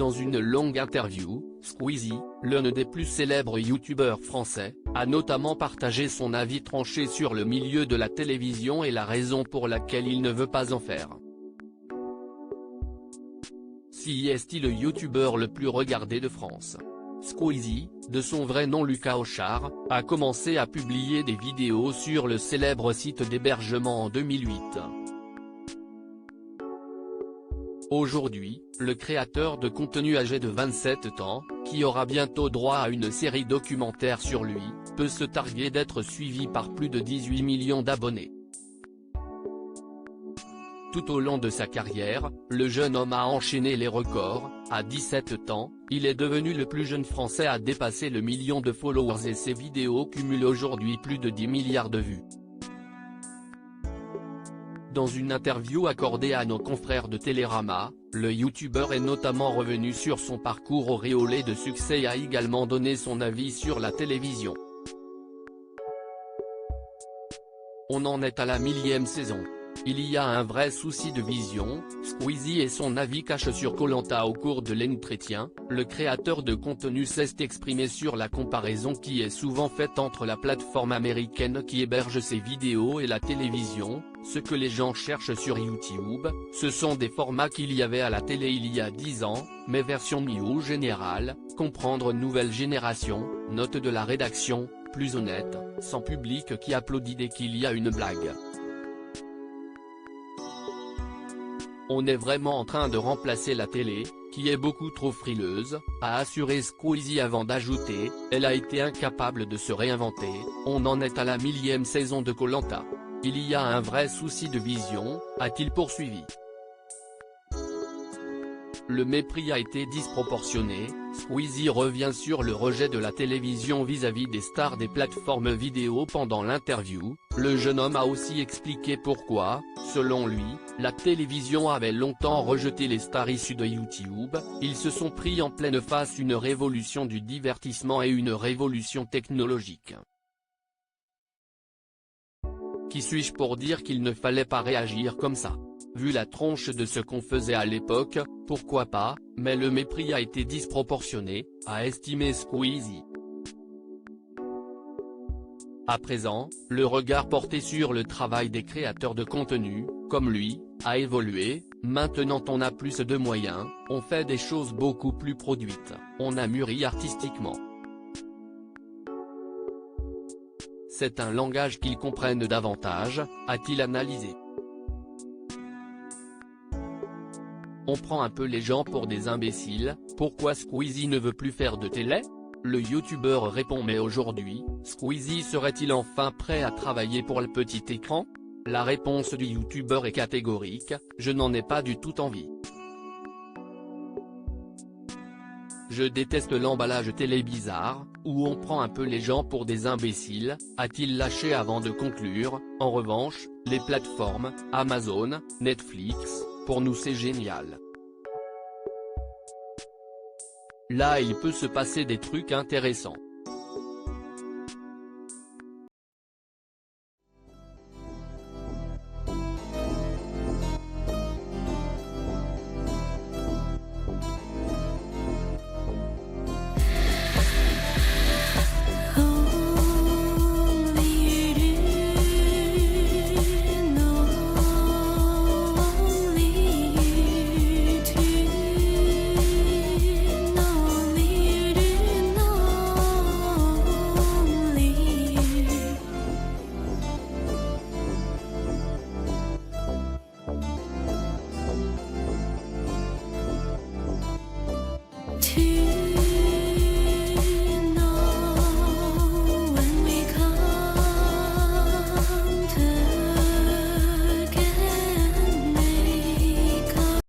Dans une longue interview, Squeezie, l'un des plus célèbres youtubeurs français, a notamment partagé son avis tranché sur le milieu de la télévision et la raison pour laquelle il ne veut pas en faire. Si est-il le youtubeur le plus regardé de France? Squeezie, de son vrai nom Lucas Auchard, a commencé à publier des vidéos sur le célèbre site d'hébergement en 2008. Aujourd'hui, le créateur de contenu âgé de 27 ans, qui aura bientôt droit à une série documentaire sur lui, peut se targuer d'être suivi par plus de 18 millions d'abonnés. Tout au long de sa carrière, le jeune homme a enchaîné les records. À 17 ans, il est devenu le plus jeune Français à dépasser le million de followers et ses vidéos cumulent aujourd'hui plus de 10 milliards de vues. Dans une interview accordée à nos confrères de Télérama, le youtubeur est notamment revenu sur son parcours auréolé de succès et a également donné son avis sur la télévision. On en est à la 1000e saison. Il y a un vrai souci de vision, Squeezie et son avis caché sur Koh-Lanta au cours de l'entretien, le créateur de contenu s'est exprimé sur la comparaison qui est souvent faite entre la plateforme américaine qui héberge ses vidéos et la télévision. Ce que les gens cherchent sur YouTube, ce sont des formats qu'il y avait à la télé il y a 10 ans, mais version mieux générale, comprendre nouvelle génération, note de la rédaction, plus honnête, sans public qui applaudit dès qu'il y a une blague. On est vraiment en train de remplacer la télé, qui est beaucoup trop frileuse, a assuré Squeezie avant d'ajouter, elle a été incapable de se réinventer, on en est à la 1000e saison de Koh-Lanta. Il y a un vrai souci de vision, a-t-il poursuivi. Le mépris a été disproportionné, Squeezie revient sur le rejet de la télévision vis-à-vis des stars des plateformes vidéo pendant l'interview. Le jeune homme a aussi expliqué pourquoi, selon lui, la télévision avait longtemps rejeté les stars issues de YouTube, ils se sont pris en pleine face une révolution du divertissement et une révolution technologique. Qui suis-je pour dire qu'il ne fallait pas réagir comme ça? Vu la tronche de ce qu'on faisait à l'époque, pourquoi pas, mais le mépris a été disproportionné, a estimé Squeezie. À présent, le regard porté sur le travail des créateurs de contenu, comme lui, a évolué, maintenant on a plus de moyens, on fait des choses beaucoup plus produites, on a mûri artistiquement. C'est un langage qu'ils comprennent davantage, a-t-il analysé. On prend un peu les gens pour des imbéciles, pourquoi Squeezie ne veut plus faire de télé? Le youtubeur répond mais aujourd'hui, Squeezie serait-il enfin prêt à travailler pour le petit écran? La réponse du youtubeur est catégorique, je n'en ai pas du tout envie. Je déteste l'emballage télé bizarre, où on prend un peu les gens pour des imbéciles, a-t-il lâché avant de conclure. En revanche, les plateformes, Amazon, Netflix, pour nous c'est génial. Là il peut se passer des trucs intéressants.